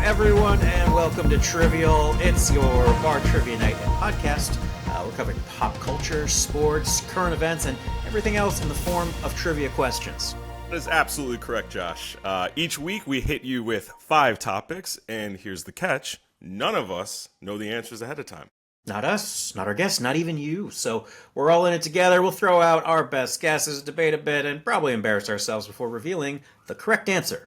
everyone, and welcome to Trivial. It's your bar trivia night and podcast. We're covering pop culture, sports, current events, and everything else in the form of trivia questions. That is absolutely correct, Josh. Each week we hit you with 5 topics, and here's the catch. None of us know the answers ahead of time. Not us, not our guests, not even you. So we're all in it together. We'll throw out our best guesses, debate a bit, and probably embarrass ourselves before revealing the correct answer.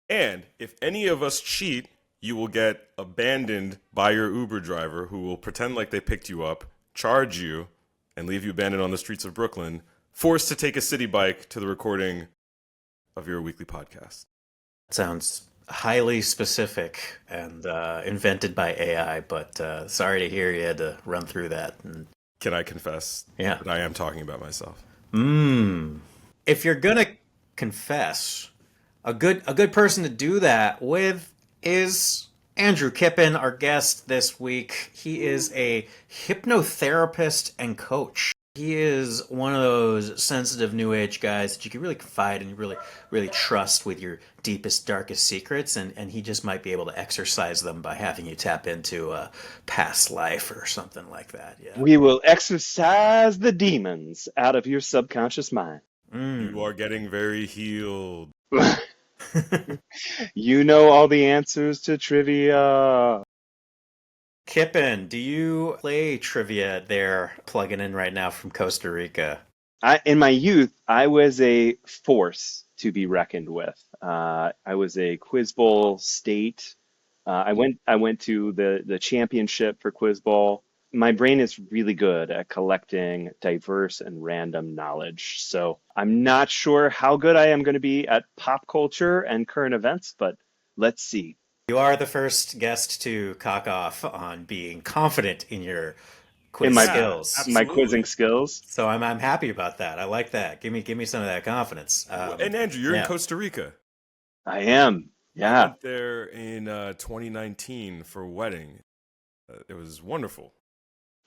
And if any of us cheat, you will get abandoned by your Uber driver who will pretend like they picked you up, charge you, and leave you abandoned on the streets of Brooklyn, forced to take a city bike to the recording of your weekly podcast. Sounds highly specific and invented by AI, but sorry to hear you had to run through that. And Can I confess that I am talking about myself? If you're going to confess, a good person to do that with is Andrew Kippen, our guest this week. He is a hypnotherapist and coach. He is one of those sensitive new age guys that you can really confide and you really trust with your deepest, darkest secrets, and he just might be able to exercise them by having you tap into a past life or something like that. Yeah. We will exorcise the demons out of your subconscious mind. You are getting very healed. You know all the answers to trivia. Kippen, do you play trivia there, plugging in right now from Costa Rica? In my youth, I was a force to be reckoned with. I was a Quiz Bowl state. I went to the championship for Quiz Bowl. My brain is really good at collecting diverse and random knowledge. So I'm not sure how good I am going to be at pop culture and current events, but let's see. You are the first guest to cock off on being confident in your quiz skills. My quizzing skills. So I'm happy about that. I like that. Give me some of that confidence. And Andrew, you're in Costa Rica. I am. Yeah. I went there in 2019 for a wedding. It was wonderful.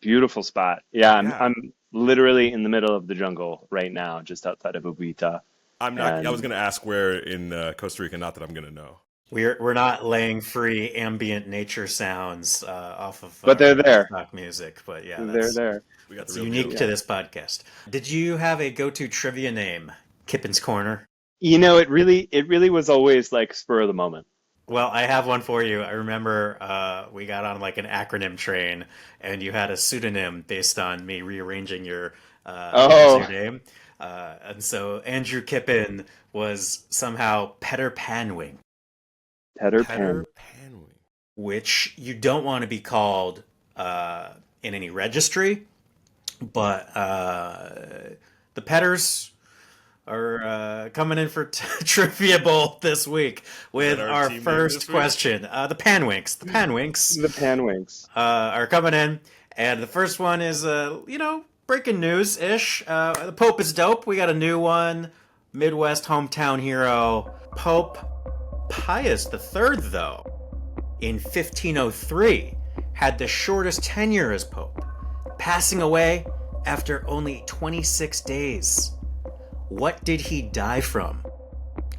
Beautiful spot. Yeah, I'm literally in the middle of the jungle right now, just outside of Ubita. I'm not. I was going to ask where in Costa Rica. Not that I'm going to know. We're not laying free ambient nature sounds off of but they're there. Rock music. But yeah, they're there. It's unique to this podcast. Did you have a go-to trivia name? Kippen's Corner. You know, it really was always like spur of the moment. Well, I have one for you. I remember we got on like an acronym train, and you had a pseudonym based on me rearranging your name. And so Andrew Kippen was somehow Petter Panwing. Petter Panwing. Which you don't want to be called in any registry, but the Petters are coming in for Trivia Bowl this week with our first question. The Panwinks. The Panwinks are coming in, and the first one is, breaking news-ish. The Pope is dope. We got a new one. Midwest hometown hero. Pope Pius III, though, in 1503, had the shortest tenure as Pope, passing away after only 26 days. What did he die from?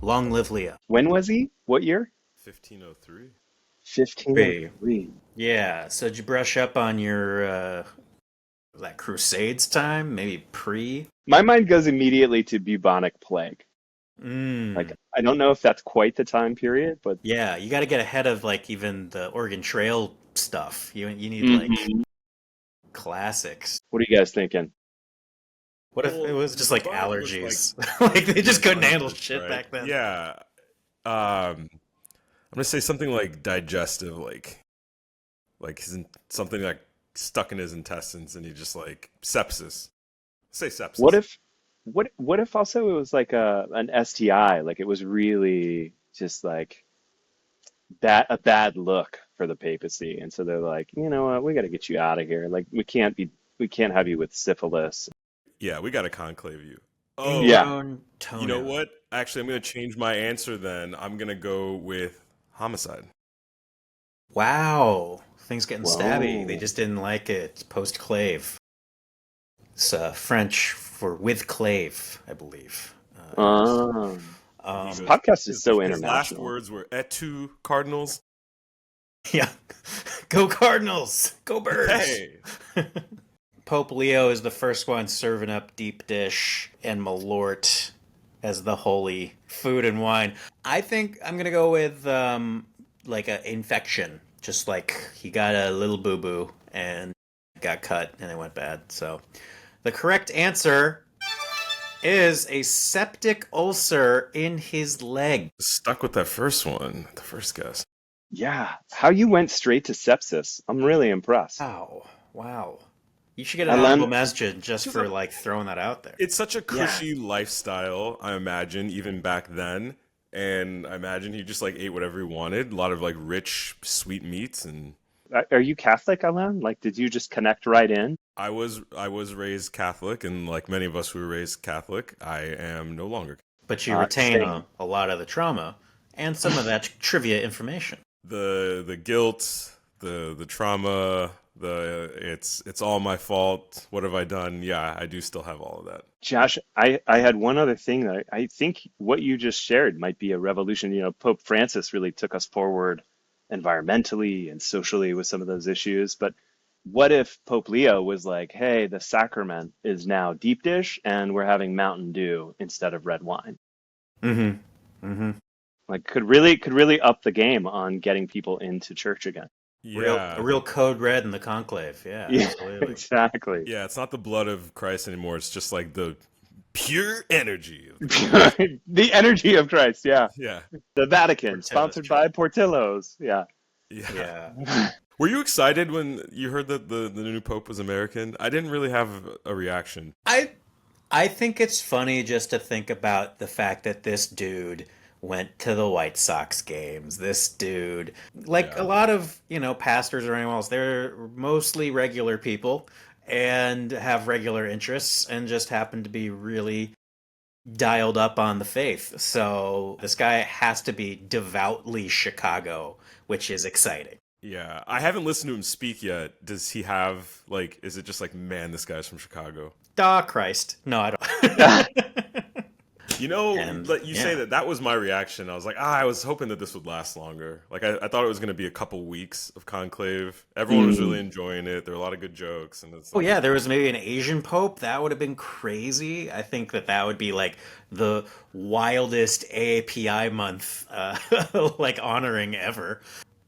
Long live Leo. When was he? What year? 1503. 1503. Yeah, so did you brush up on your that Crusades time? Maybe pre? My mind goes immediately to bubonic plague. Like, I don't know if that's quite the time period, but yeah, you got to get ahead of like even the Oregon Trail stuff. You need like classics. What are you guys thinking? What if it was just like allergies? Like they just couldn't handle shit back then. Yeah. I'm gonna say something like digestive, like something like stuck in his intestines, and he just like sepsis. Say sepsis. What if also it was like an STI? Like it was really just like a bad look for the papacy, and so they're like, you know what, we got to get you out of here. Like we can't have you with syphilis. Yeah, we got to conclave you. Oh, yeah. You know what? Actually, I'm going to change my answer then. I'm going to go with homicide. Wow. Things getting stabby. They just didn't like it. Post-clave. It's French for with clave, I believe. This podcast is so international. His last words were "et tu, cardinals." Yeah. Go Cardinals! Go Birds! Hey, Pope Leo is the first one serving up deep dish and Malort as the holy food and wine. I think I'm gonna go with like an infection. Just like he got a little boo boo and got cut and it went bad. So the correct answer is a septic ulcer in his leg. stuck with that first one, the first guess. Yeah, how you went straight to sepsis. I'm really impressed. Wow. Wow. You should get an honorable Alain, mention just for like throwing that out there. It's such a yeah. cushy lifestyle, I imagine, even back then. And I imagine he just like ate whatever he wanted. A lot of like rich, sweet meats. And Are you Catholic, Alain? Like, did you just connect right in? I was raised Catholic, and like many of us who were raised Catholic, I am no longer. But you retain Same. a lot of the trauma and some of that trivia information. The guilt, the trauma, it's all my fault. What have I done? Yeah, I do still have all of that. Josh, I had one other thing that I think what you just shared might be a revolution. You know, Pope Francis really took us forward environmentally and socially with some of those issues. But what if Pope Leo was like, hey, the sacrament is now deep dish and we're having Mountain Dew instead of red wine? Mm-hmm. Mm-hmm. Like could really up the game on getting people into church again. Yeah. A real code red in the conclave. Yeah, Yeah, absolutely. exactly. Yeah, it's not the blood of Christ anymore. It's just like the pure energy. The energy of Christ, yeah. Yeah. The Vatican, Portillo's sponsored church. by Portillo's, yeah. Yeah. Yeah. Were you excited when you heard that the new pope was American? I didn't really have a reaction. I think it's funny just to think about the fact that this dude went to the White Sox games. This dude, like a Yeah. lot of, pastors or anyone else, they're mostly regular people and have regular interests and just happen to be really dialed up on the faith. So this guy has to be devoutly Chicago, which is exciting. Yeah. I haven't listened to him speak yet. Does he have like is it just like, man, this guy's from Chicago? Ah, Christ. No, I don't. You know, And let you say yeah. that was my reaction. I was like, I was hoping that this would last longer. Like I thought it was gonna be a couple weeks of conclave. Everyone was really enjoying it. There were a lot of good jokes and it's Oh like yeah, there was maybe an Asian pope. That would have been crazy. I think that would be like the wildest AAPI month, like honoring ever.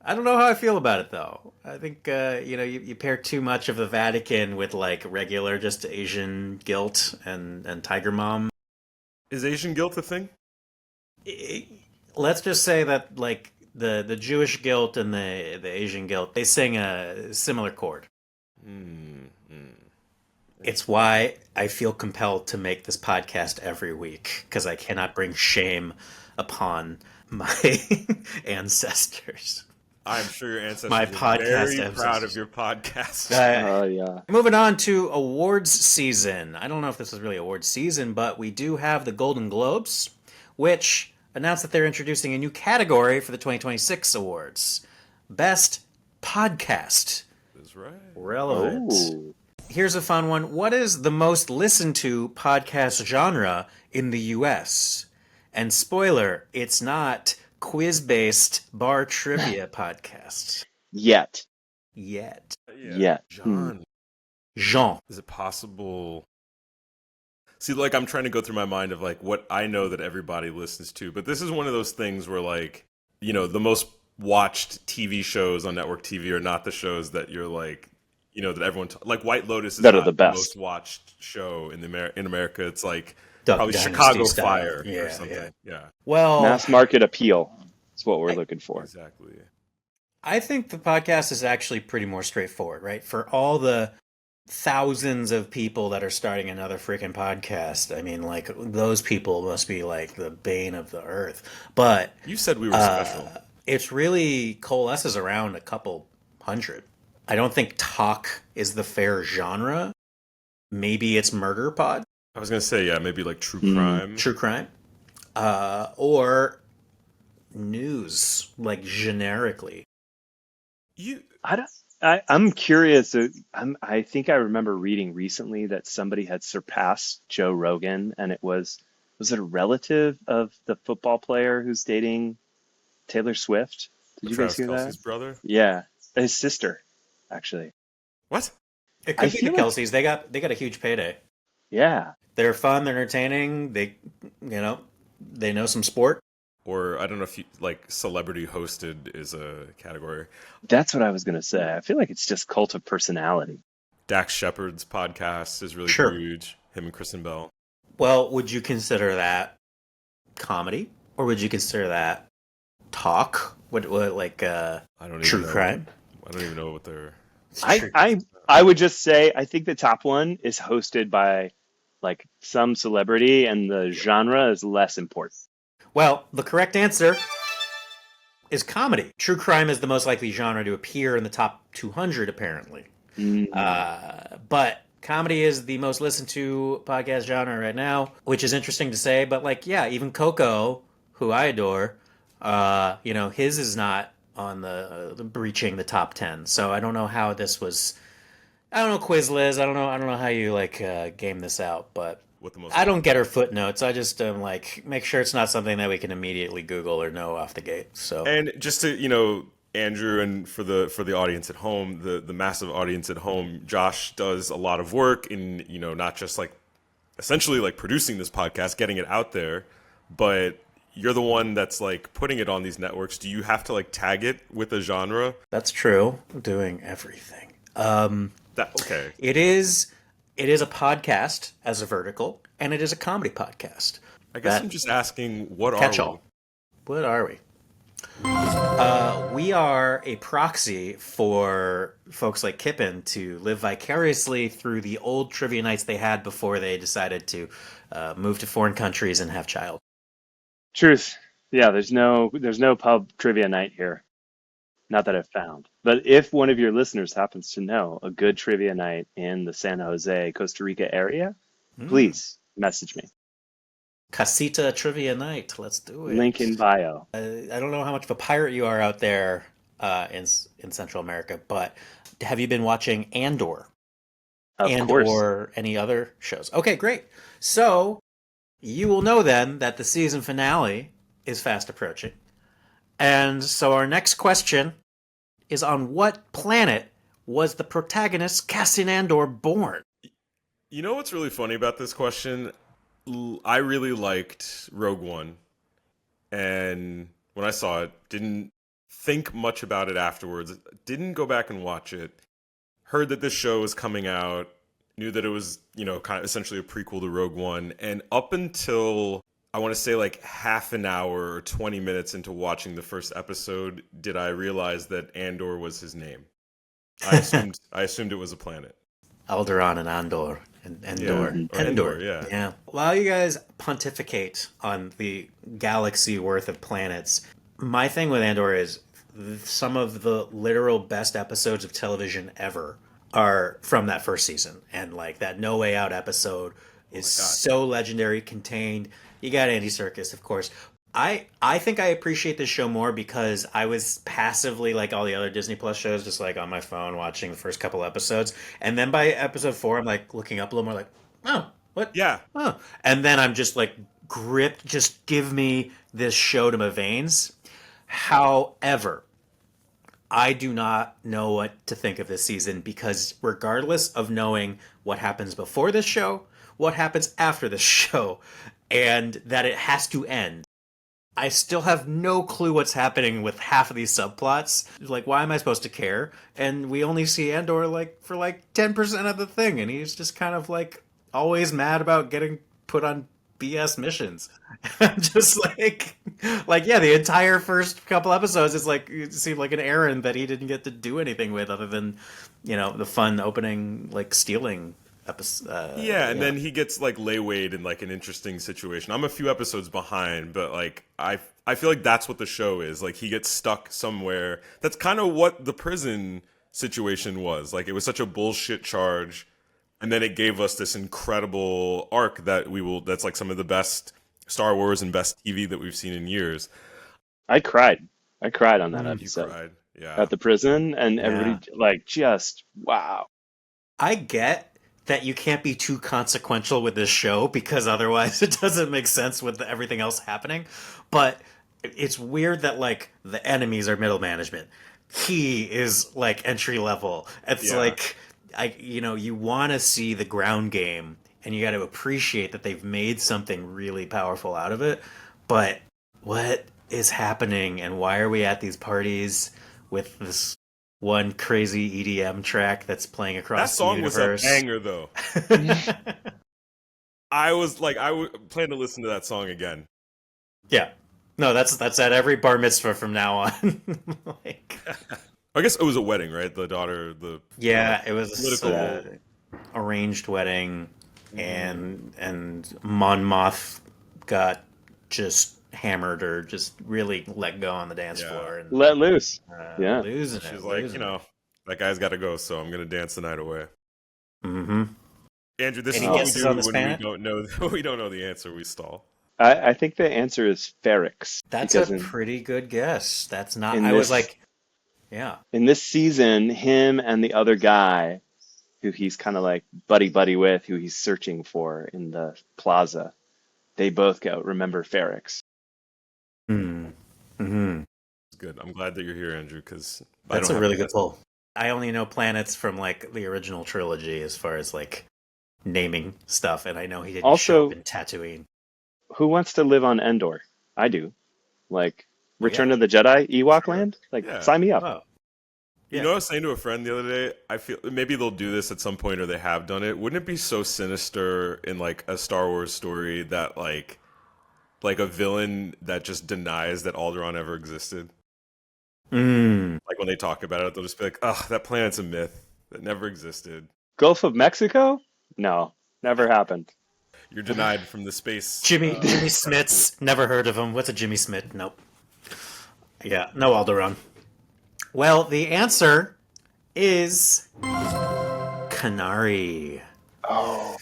I don't know how I feel about it though. I think you pair too much of the Vatican with like regular just Asian guilt and Tiger Mom. is Asian guilt a thing? I- Let's just say that like the Jewish guilt and the Asian guilt, they sing a similar chord. Hmm. Hmm. It's why I feel compelled to make this podcast every week because I cannot bring shame upon my ancestors, I'm sure your ancestors my were podcast very proud of ancestors. your podcast. Uh, Yeah. moving on to awards season. I don't know if this is really awards season, but we do have the Golden Globes, which announced that they're introducing a new category for the 2026 awards: Best Podcast. That's right. Relevant. Oh, Here's a fun one. What is the most listened to podcast genre in the US? And spoiler, it's not quiz-based bar trivia podcasts yet. yet. Yeah. Yet. John, Jean. is it possible? See, like I'm trying to go through my mind of like what I know that everybody listens to, but this is one of those things where like, the most watched TV shows on network TV are not the shows that you're like, that everyone like White Lotus is That are not the the best. most watched show in in America. It's like Duck probably Dynasty Chicago style. Fire Yeah, or something. yeah. Yeah, Well, Mass market appeal is what we're looking for. exactly. I think the podcast is actually pretty more straightforward, right? For all the thousands of people that are starting another freaking podcast, I mean, like, those people must be like the bane of the earth. But You said we were special. it's really coalesces around a couple hundred. I don't think talk is the fair genre. Maybe it's murder pod, I was gonna say, yeah, maybe like true Mm. crime. true crime, or news, like generically. You I'm curious. I think I remember reading recently that somebody had surpassed Joe Rogan, and was it a relative of the football player who's dating Taylor Swift? Did you guys Travis hear Kelsey's that? brother? Yeah, his sister, actually. What? It I could be the feel like, Kelseys. They got a huge payday. yeah, They're fun. They're entertaining. They know some sport. Or I don't know if you, like celebrity hosted is a category. that's what I was gonna say. I feel like it's just cult of personality. Dax Shepard's podcast is really Sure. huge. Him and Kristen Bell. Well, would you consider that comedy, or would you consider that talk? What like I don't true even know. crime? I don't even know what they're. It's I, true. I, I would just say I think the top one is hosted by like some celebrity, and the genre is less important. Well, the correct answer is comedy. True crime is the most likely genre to appear in the top 200, apparently. Mm, But comedy is the most listened to podcast genre right now, which is interesting to say. But like, yeah, even Coco, who I adore, his is not on the breaching the top 10. So I don't know how this was. I don't know, Quizliz. I don't know how you like game this out, but What the most? I don't get her footnotes. I just like make sure it's not something that we can immediately Google or know off the gate. So And just to Andrew, and for the audience at home, the massive audience at home, Josh does a lot of work in not just like essentially like producing this podcast, getting it out there, but you're the one that's like putting it on these networks. Do you have to like tag it with a genre? that's true. I'm doing everything. Okay. It is a podcast as a vertical, and it is a comedy podcast. I guess That I'm just asking, what are catch we? all. What are we? We are a proxy for folks like Kippen to live vicariously through the old trivia nights they had before they decided to move to foreign countries and have child. truth. Yeah, there's no pub trivia night here. Not that I've found. But if one of your listeners happens to know a good trivia night in the San Jose, Costa Rica area, please message me. Casita trivia night. Let's do it. Link in bio. I don't know how much of a pirate you are out there in Central America, but have you been watching Andor Of and course. or any other shows? Okay, great. So you will know then that the season finale is fast approaching. And so our next question is, on what planet was the protagonist Cassian Andor born? You know what's really funny about this question? I really liked Rogue One, and when I saw it, didn't think much about it afterwards. Didn't go back and watch it. Heard that this show was coming out. Knew that it was, kind of essentially a prequel to Rogue One. And up until, I want to say like half an hour or 20 minutes into watching the first episode, did I realize that Andor was his name. I assumed it was a planet. Alderaan and Andor. And Endor. Yeah. Or Endor, yeah. Yeah. While you guys pontificate on the galaxy worth of planets, my thing with Andor is some of the literal best episodes of television ever are from that first season. And like that No Way Out episode is so legendary, contained. You got Andy Serkis, of course. I think I appreciate this show more because I was passively, like all the other Disney Plus shows, just like on my phone watching the first couple episodes. And then by episode 4, I'm like looking up a little more like, oh, what? Yeah. Oh. And then I'm just like gripped, just give me this show to my veins. However, I do not know what to think of this season because regardless of knowing what happens before this show, what happens after this show, and that it has to end, I still have no clue what's happening with half of these subplots. Like, why am I supposed to care? And we only see Andor like for like 10% of the thing, and he's just kind of like always mad about getting put on BS missions. Just like yeah, the entire first couple episodes, it's like it seemed like an errand that he didn't get to do anything with, other than the fun opening like stealing episode. Yeah, and then he gets like laywayed in like an interesting situation. I'm a few episodes behind, but like I feel like that's what the show is. Like he gets stuck somewhere. That's kind of what the prison situation was. Like it was such a bullshit charge, and then it gave us this incredible arc that's like some of the best Star Wars and best TV that we've seen in years. I cried. I cried on that You episode cried. Yeah. at the prison, and everybody like just wow. I get that you can't be too consequential with this show because otherwise it doesn't make sense with everything else happening. But it's weird that like the enemies are middle management. He is like entry level. It's Yeah. like you want to see the ground game and you got to appreciate that they've made something really powerful out of it. But what is happening and why are we at these parties with this one crazy EDM track that's playing That across the song was a universe? banger, though. Plan to listen to that song again. Yeah. No, that's at every bar mitzvah from now on. Like, I guess it was a wedding, right? The daughter, yeah, it was political. arranged wedding, Mhm. and Mon Moth got just hammered or just really let go on the dance Yeah. floor and Let loose. Yeah. losing She's it, like, losing it. that guy's got to go, so I'm gonna dance the night away. Mm-hmm. Andrew, this is Any what we guesses do on this when we planet? don't know when we don't know the answer. We stall. I think the answer is Ferrex That's a because pretty good guess. That's not. in I was this like, yeah. in this season, him and the other guy who he's kind of like buddy buddy with, who he's searching for in the plaza, they both go, remember Ferrex. Mm. Hmm. It's good. I'm glad that you're here, Andrew, because I That's don't a have really a good guess. pull. I only know planets from like the original trilogy as far as like naming stuff, and I know he didn't show up Also, in Tatooine. who wants to live on Endor? I do. Like Well, Return yeah. of the Jedi, Ewok Sure. land? Like Yeah. sign me up. Oh, You yeah. know, I was saying to a friend the other day, I feel maybe they'll do this at some point or they have done it. Wouldn't it be so sinister in like a Star Wars story that like a villain that just denies that Alderaan ever existed? Mm. Like when they talk about it, they'll just be like, "Oh, that planet's a myth that never existed. Gulf of Mexico? No, never happened. You're denied from the space." Jimmy Smits. Never heard of him. What's a Jimmy Smith? Nope. Yeah, no Alderaan. Well, the answer is Canary. Oh,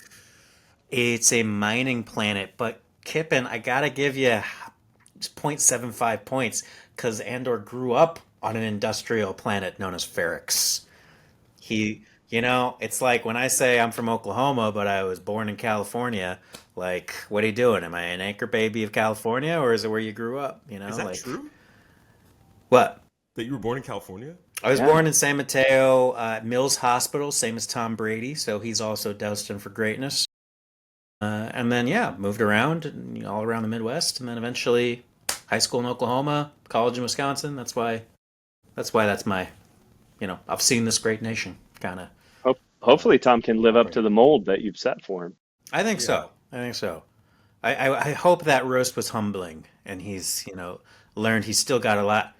It's a mining planet, but Kippen, I gotta give you 0.75 points because Andor grew up on an industrial planet known as Ferrix. It's like when I say I'm from Oklahoma, but I was born in California. Like, what are you doing? Am I an anchor baby of California, or is it where you grew up? Is that Like true? what? That you were born in California? I was yeah. born in San Mateo, Mills Hospital, same as Tom Brady, so he's also destined for greatness. And then, yeah, moved around all around the Midwest, and then eventually high school in Oklahoma, college in Wisconsin. That's my, I've seen this great nation, kind of. Hopefully Tom can live up to the mold that you've set for him. I think Yeah. so. I think so. I hope that roast was humbling, and he's, learned he's still got a lot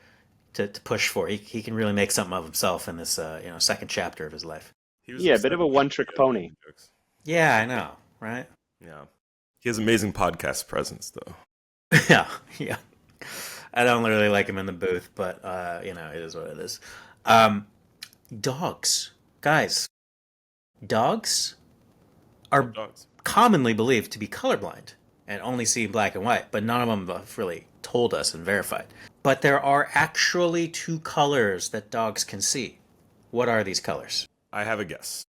to push for. He can really make something of himself in this, second chapter of his life. He was Yeah, a bit upset of a at one-trick the pony. jokes. Yeah, I know, right? Yeah. He has amazing podcast presence, though. Yeah, yeah. I don't really like him in the booth, but it is what it is. Um, dogs, guys, dogs Love are dogs. commonly believed to be colorblind and only see black and white, but none of them have really told us and verified. But there are actually two colors that dogs can see. What are these colors? I have a guess.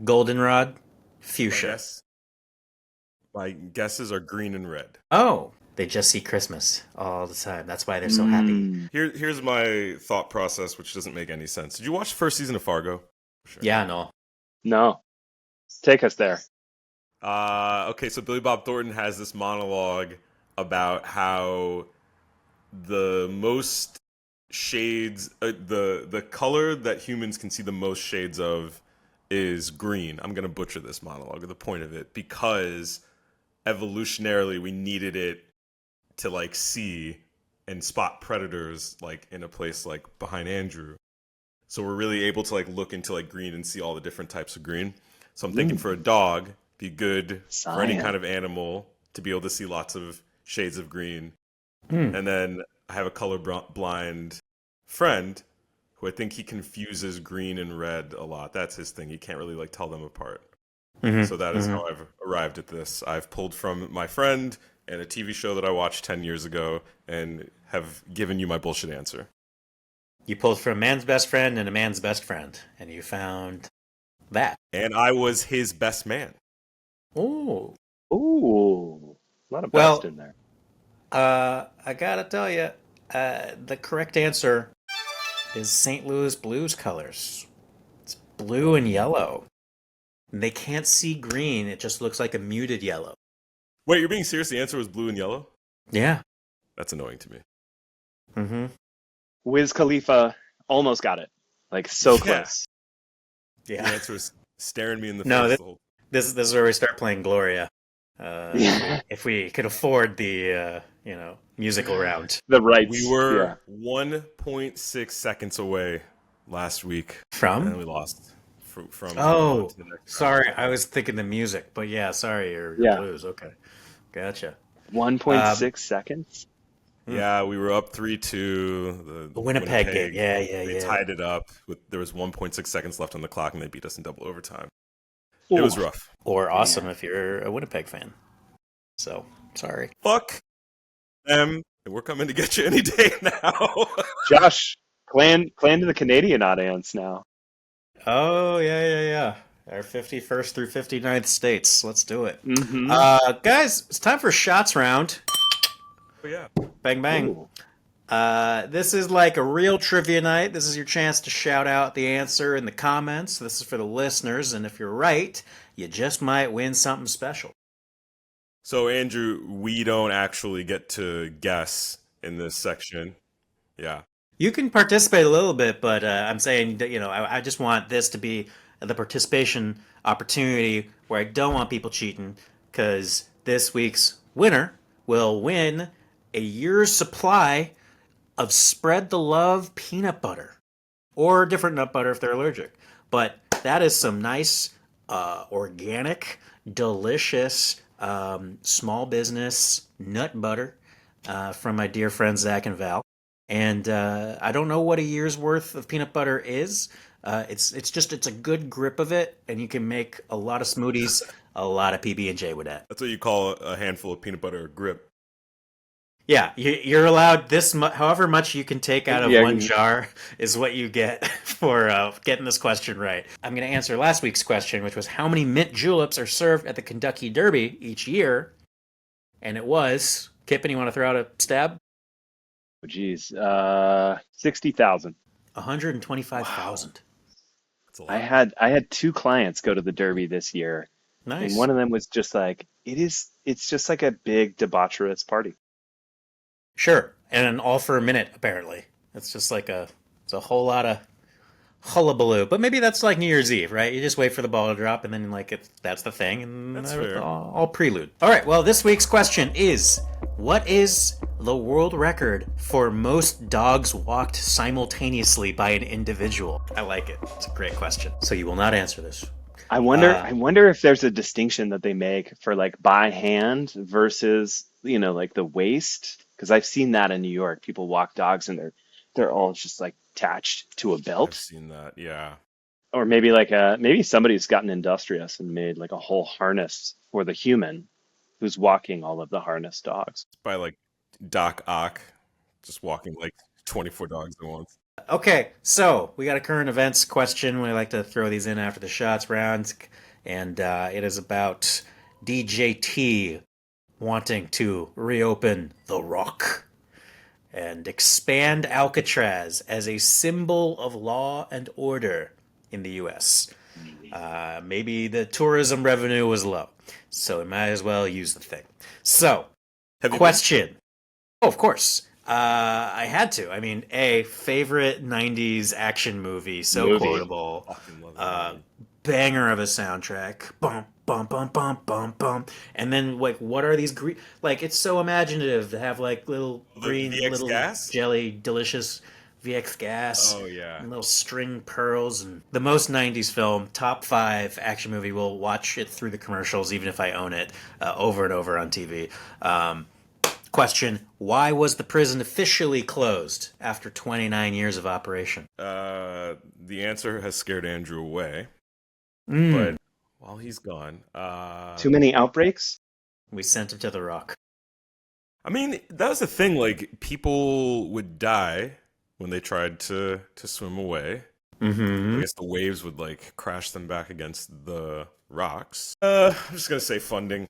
Goldenrod, My fuchsia. guess. My guesses are green and red. Oh, they just see Christmas all the time. That's why they're so happy. Mm. Here's my thought process, which doesn't make any sense. Did you watch the first season of Fargo? Sure. Yeah, no. No, take us there. Okay, so Billy Bob Thornton has this monologue about how the most shades, the color that humans can see the most shades of is green. I'm gonna butcher this monologue, the point of it, because evolutionarily we needed it to like see and spot predators like in a place like behind Andrew. So we're really able to like look into like green and see all the different types of green. So I'm thinking for a dog, be good for any kind Science. of animal to be able to see lots of shades of green. Hmm. And then I have a color blind friend who I think he confuses green and red a lot. That's his thing. He can't really like tell them apart. Mhm, So that is mhm. how I've arrived at this. I've pulled from my friend and a TV show that I watched 10 years ago and have given you my bullshit answer. You pulled from a man's best friend and a man's best friend, and you found that. And I was his best man. Oh. Ooh, a lot of best Well, in there. I gotta tell you, the correct answer is St. Louis Blues colors. It's blue and yellow. And they can't see green. It just looks like a muted yellow. Wait, you're being serious? The answer was blue and yellow? Yeah. That's annoying to me. Mm-hmm. Wiz Khalifa almost got it. Like so Yeah. close. The Yeah. answer is staring me in the No, face. The whole... this is where we start playing Gloria. Yeah. If we could afford the musical round. The rights. We were 1.6 seconds away last week, and then we lost from Oh, to the next sorry. round. I was thinking the music, but yeah, sorry, you're Yeah. blues. Okay, gotcha. 1.6 seconds. Yeah, we were up 3-2. The Winnipeg game. Yeah, They yeah. tied it up. There was 1.6 seconds left on the clock, and they beat us in double overtime. It was rough. Or awesome if you're a Winnipeg fan. So, sorry. Fuck them. We're coming to get you any day now. Josh, clan to the Canadian audience now. Oh, yeah. Our 51st through 59th states. Let's do it. Mm-hmm. Guys, it's time for shots round. Oh, yeah. Bang, bang. Ooh. This is like a real trivia night. This is your chance to shout out the answer in the comments. This is for the listeners, and if you're right, you just might win something special. So, Andrew, we don't actually get to guess in this section. Yeah. You can participate a little bit, but I'm saying that, I just want this to be the participation opportunity where I don't want people cheating, because this week's winner will win a year's supply of Spread the Love peanut butter, or different nut butter if they're allergic. But that is some nice, organic, delicious, small business nut butter from my dear friends Zach and Val. And I don't know what a year's worth of peanut butter is. It's a good grip of it, and you can make a lot of smoothies, a lot of PB&J with that. That's what you call a handful of peanut butter grip. Yeah, you're allowed however much you can take out of one jar is what you get for getting this question right. I'm going to answer last week's question, which was how many mint juleps are served at the Kentucky Derby each year? And it was, Kippen, you want to throw out a stab? Oh, geez. 60,000. 125,000. That's a lot. I had two clients go to the Derby this year, Nice. and one of them was just like, it's just like a big debaucherous party. Sure, and all for a minute, apparently. It's just like it's a whole lot of hullabaloo. But maybe that's like New Year's Eve, right? You just wait for the ball to drop, and then that's the thing, and That's fair. all prelude. All right, well, this week's question is, what is the world record for most dogs walked simultaneously by an individual? I like it. It's a great question. So you will not answer this. I wonder if there's a distinction that they make for like by hand versus, like the waist. Because I've seen that in New York. People walk dogs and they're all just like attached to a I've belt. seen that, yeah. Or maybe maybe somebody's gotten industrious and made like a whole harness for the human who's walking all of the harness dogs. By like Doc Ock, just walking like 24 dogs at once. Okay, so we got a current events question. We like to throw these in after the shots round, and it is about DJT wanting to reopen The Rock and expand Alcatraz as a symbol of law and order in the U.S. Maybe the tourism revenue was low, so we might as well use the thing. So, question. Oh, of course. I had to. I mean, favorite 90s action movie, so quotable. Fucking love that movie. Banger of a soundtrack. Bum, bum, bum, bum, bum, bum. And then, like, what are these green... Like, it's so imaginative to have, like, little green, VX little gas? jelly, delicious VX gas. Oh, yeah. And little string pearls. And the most 90s film, top 5 action movie. We'll watch it through the commercials, even if I own it, over and over on TV. Question, why was the prison officially closed after 29 years of operation? The answer has scared Andrew away, Mm. but while he's gone, Too many outbreaks? We sent him to the Rock. I mean, that was the thing. Like, people would die when they tried to swim away. Mm-hmm. I guess the waves would like crash them back against the rocks. I'm just gonna say funding.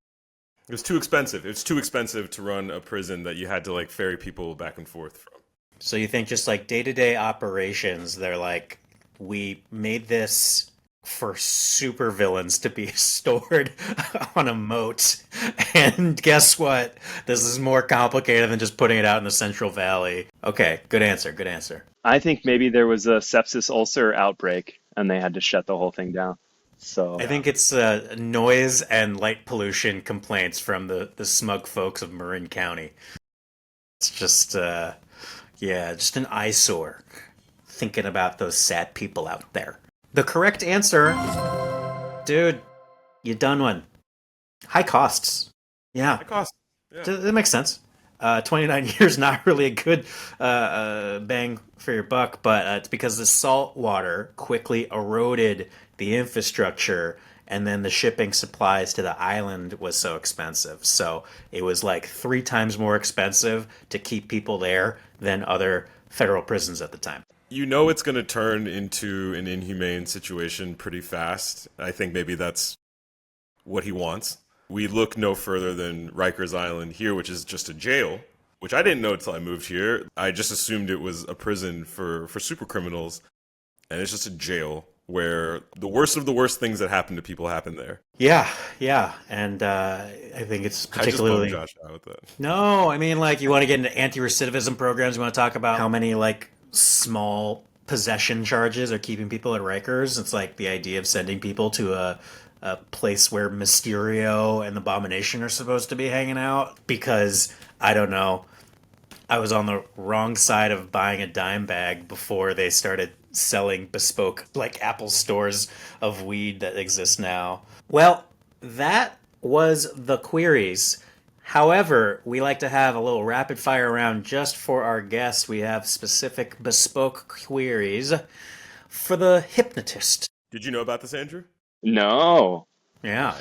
It was too expensive. It was too expensive to run a prison that you had to like ferry people back and forth from. So you think just like day-to-day operations, they're like, we made this for super villains to be stored on a moat. And guess what? This is more complicated than just putting it out in the Central Valley. Okay, good answer, good answer. I think maybe there was a sepsis ulcer outbreak and they had to shut the whole thing down. I So think it's noise and light pollution complaints from the smug folks of Marin County. It's just, yeah, just an eyesore thinking about those sad people out there. The correct answer, dude, you done one. High costs. Yeah, It cost. Yeah. that makes sense. 29 years, not really a good bang for your buck, but it's because the salt water quickly eroded the infrastructure, and then the shipping supplies to the island was so expensive. So it was like 3 times more expensive to keep people there than other federal prisons at the time. You know it's going to turn into an inhumane situation pretty fast. I think maybe that's what he wants. We look no further than Rikers Island here, which is just a jail, which I didn't know until I moved here. I just assumed it was a prison for super criminals, and it's just a jail where the worst of the worst things that happen to people happen there. Yeah, yeah, and I think it's I just particularly bummed Josh out with that. no. I mean, like you want to get into anti-recidivism programs. You want to talk about how many like small possession charges are keeping people at Rikers. It's like the idea of sending people to a place where Mysterio and the Abomination are supposed to be hanging out because I don't know. I was on the wrong side of buying a dime bag before they started selling bespoke, like Apple stores of weed that exist now. Well, that was the queries. However, we like to have a little rapid fire round just for our guests. We have specific bespoke queries for the hypnotist. Did you know about this, Andrew? no. Yeah.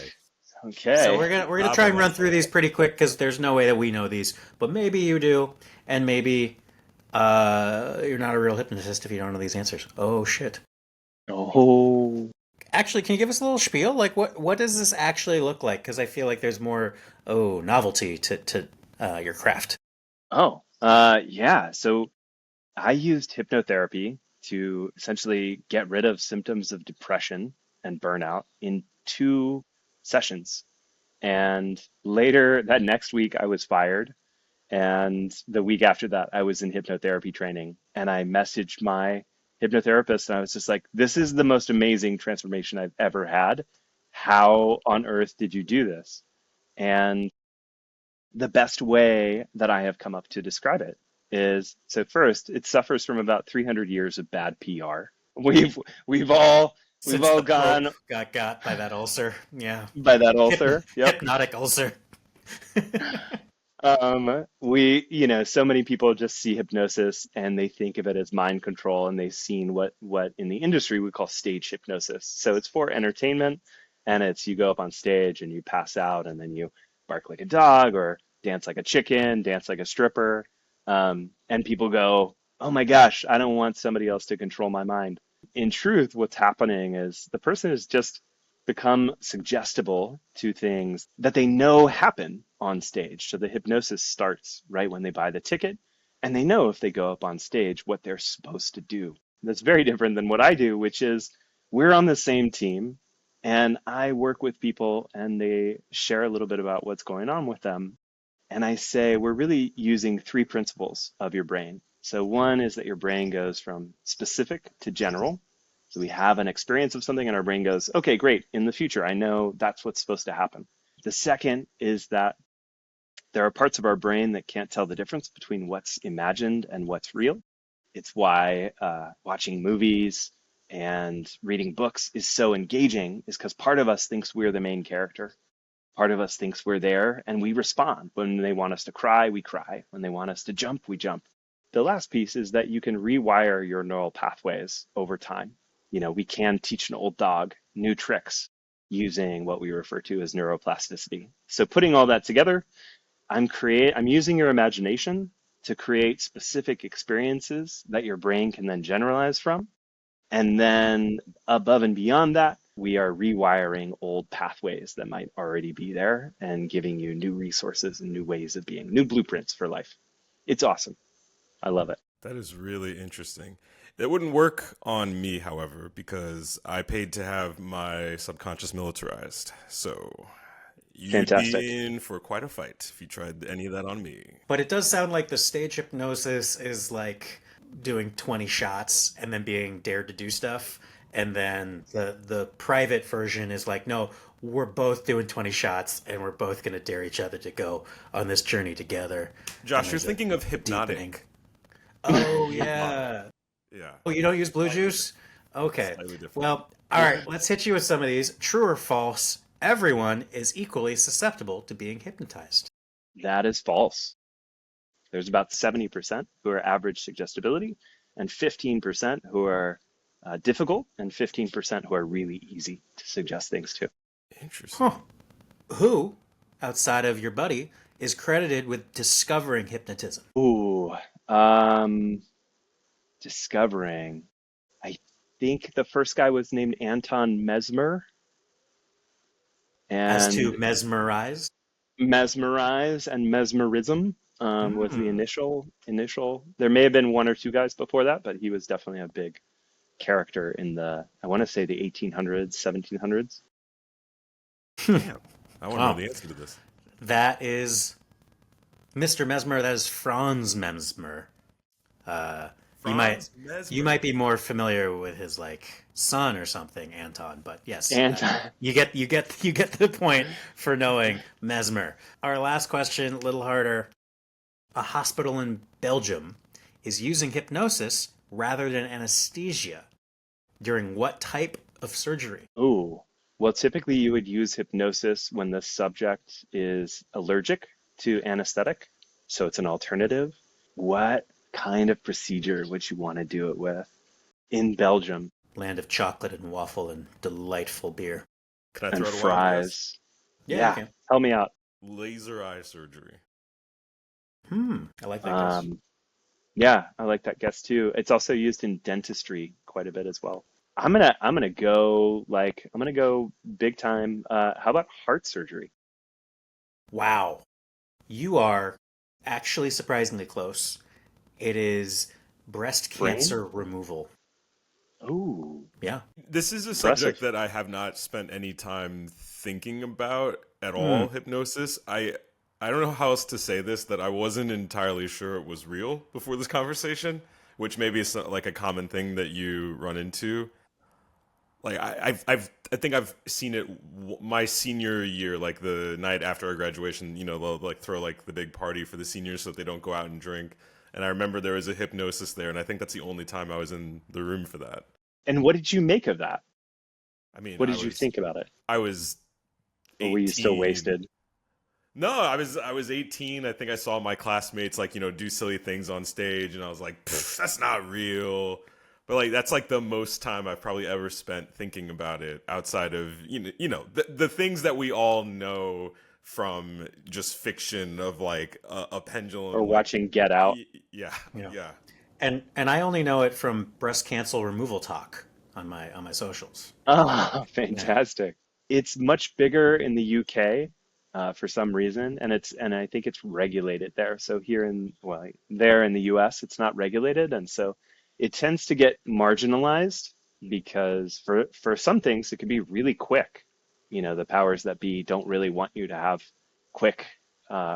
Okay. So we're gonna try and run through these pretty quick because there's no way that we know these, but maybe you do, and maybe you're not a real hypnotist if you don't know these answers. Oh shit! Oh. Actually, can you give us a little spiel? Like, what does this actually look like? Because I feel like there's more novelty to your craft. Oh. Yeah. So I used hypnotherapy to essentially get rid of symptoms of depression and burnout in 2 sessions. And later that next week, I was fired. And the week after that, I was in hypnotherapy training. And I messaged my hypnotherapist and I was just like, this is the most amazing transformation I've ever had. How on earth did you do this? And the best way that I have come up to describe it is so first, it suffers from about 300 years of bad PR. We've we've all we've Since all the Pope gone got by that ulcer, yeah, by that ulcer. Yep. hypnotic ulcer. So many people just see hypnosis and they think of it as mind control, and they've seen what in the industry we call stage hypnosis. So it's for entertainment, and it's you go up on stage and you pass out, and then you bark like a dog or dance like a chicken, dance like a stripper, and people go, "Oh my gosh, I don't want somebody else to control my mind." In truth, what's happening is the person has just become suggestible to things that they know happen on stage. So the hypnosis starts right when they buy the ticket, and they know if they go up on stage what they're supposed to do. That's very different than what I do, which is we're on the same team, and I work with people and they share a little bit about what's going on with them. And I say, we're really using 3 principles of your brain. So one is that your brain goes from specific to general. So we have an experience of something and our brain goes, okay, great. In the future, I know that's what's supposed to happen. The second is that there are parts of our brain that can't tell the difference between what's imagined and what's real. It's why watching movies and reading books is so engaging, is because part of us thinks we're the main character. Part of us thinks we're there and we respond. When they want us to cry, we cry. When they want us to jump, we jump. The last piece is that you can rewire your neural pathways over time. We can teach an old dog new tricks using what we refer to as neuroplasticity. So putting all that together, I'm using your imagination to create specific experiences that your brain can then generalize from. And then above and beyond that, we are rewiring old pathways that might already be there and giving you new resources and new ways of being, new blueprints for life. It's awesome. I love it. That is really interesting. It wouldn't work on me, however, because I paid to have my subconscious militarized. So you'd Fantastic. be in for quite a fight if you tried any of that on me. But it does sound like the stage hypnosis is like doing 20 shots and then being dared to do stuff. And then the private version is like, no, we're both doing 20 shots and we're both going to dare each other to go on this journey together. And Josh, you're there's a thinking of deepening. hypnotic. Oh, yeah. Yeah, Oh, you don't use blue juice? Okay. slightly different. Well, all right, let's hit you with some of these. True or false? Everyone is equally susceptible to being hypnotized. That is false. There's about 70% who are average suggestibility and 15% who are difficult and 15% who are really easy to suggest things to. Interesting. Huh. Who, outside of your buddy, is credited with discovering hypnotism? Ooh, discovering. I think the first guy was named Anton Mesmer, As to and mesmerize? mesmerize and mesmerism was the Mm. initial. There may have been one or two guys before that, but he was definitely a big character in the, I want to say the 1800s, 1700s. Damn. I want to know Oh, the answer to this. that is Mr. Mesmer. That is Franz Mesmer. Uh, you might Franz Mesmer. you might be more familiar with his like son or something, Anton. But yes, Anton. you get the point for knowing Mesmer. Our last question, a little harder. A hospital in Belgium is using hypnosis rather than anesthesia during what type of surgery? Ooh, well, typically you would use hypnosis when the subject is allergic to anesthetic, so it's an alternative. What kind of procedure would you want to do it with in Belgium? Land of chocolate and waffle and delightful beer. Can I And throw out a wild guess? fries. Yeah, Yeah, okay. help me out. Laser eye surgery. I like that guess. Yeah, I like that guess too. It's also used in dentistry quite a bit as well. I'm gonna go big time. How about heart surgery? Wow. You are actually surprisingly close. It is breast Brain? cancer removal. Ooh, Yeah. This is a impressive. subject that I have not spent any time thinking about at all, hypnosis. I don't know how else to say this, that I wasn't entirely sure it was real before this conversation, which maybe is like a common thing that you run into. Like I think I've seen it my senior year, like the night after our graduation. They'll like throw like the big party for the seniors so that they don't go out and drink. And I remember there was a hypnosis there, and I think that's the only time I was in the room for that. And what did you make of that? I mean, What did you think about it? I was Or were you still 18. wasted? No, I was 18. I think I saw my classmates like, do silly things on stage, and I was like, "Pff, that's not real." But like that's like the most time I've probably ever spent thinking about it outside of the things that we all know from just fiction of like a Or pendulum, like watching Get Out? yeah, Yeah. yeah. And I only know it from breast cancer removal talk on my socials. Oh, Yeah. fantastic. It's much bigger in the UK for some reason, and I think it's regulated there. So there in the US, it's not regulated, and so it tends to get marginalized because for some things it can be really quick. The powers that be don't really want you to have quick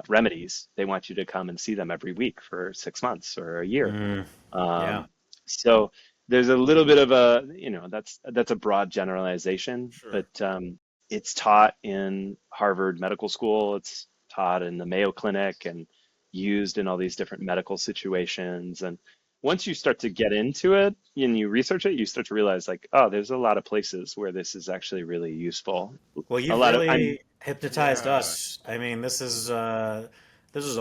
remedies. They want you to come and see them every week for 6 months or a year. Mm, yeah. Um, so there's a little bit of that's a broad generalization, Sure. but it's taught in Harvard Medical School. It's taught in the Mayo Clinic and used in all these different medical situations. And once you start to get into it and you research it, you start to realize like, oh, there's a lot of places where this is actually really useful. Well, A you've lot of I'm really hypnotized Yeah. us. I mean, this is a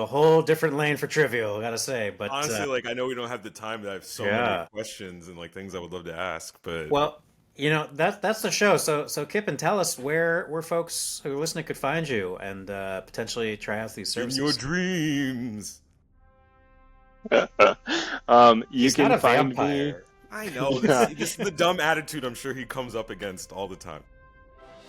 whole different lane for trivial, I gotta say. But Honestly, like I know we don't have the time. I have so many yeah. questions and like things I would love to ask, but Well, that's the show. So Kippen, tell us where folks who are listening could find you and potentially try out these in your services. dreams. you He's not can a find me. vampire. I know. Yeah. This is the dumb attitude I'm sure he comes up against all the time.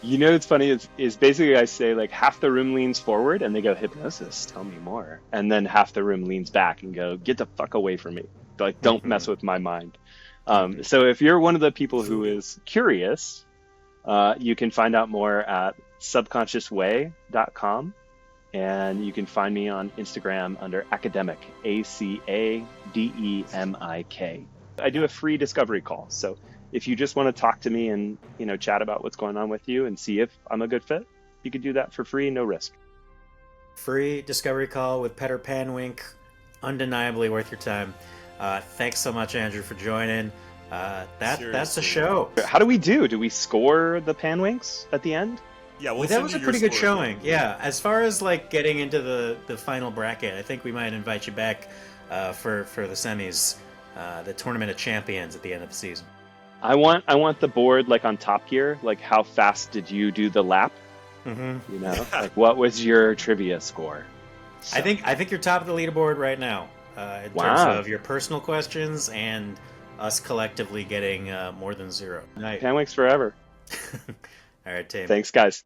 You know what's funny is basically I say like half the room leans forward and they go, hypnosis, tell me more. And then half the room leans back and go, get the fuck away from me. Like, don't mess with my mind. So if you're one of the people who is curious, you can find out more at subconsciousway.com. And you can find me on Instagram under academic, ACADEMIK. I do a free discovery call. So if you just want to talk to me and, chat about what's going on with you and see if I'm a good fit, you could do that for free, no risk. Free discovery call with Petter Panwink. Undeniably worth your time. Thanks so much, Andrew, for joining. That's the show. How do we do? Do we score the Panwinks at the end? Yeah, Well, that was a pretty good showing. Yeah, as far as like getting into the final bracket, I think we might invite you back for the semis, the Tournament of Champions at the end of the season. I want the board like on Top Gear, like how fast did you do the lap? Mm-hmm. Like what was your trivia score? So. I think you're top of the leaderboard right now in terms of your personal questions and us collectively getting more than 0. Nice. Panwinks forever. All right, Tim. Thanks, guys.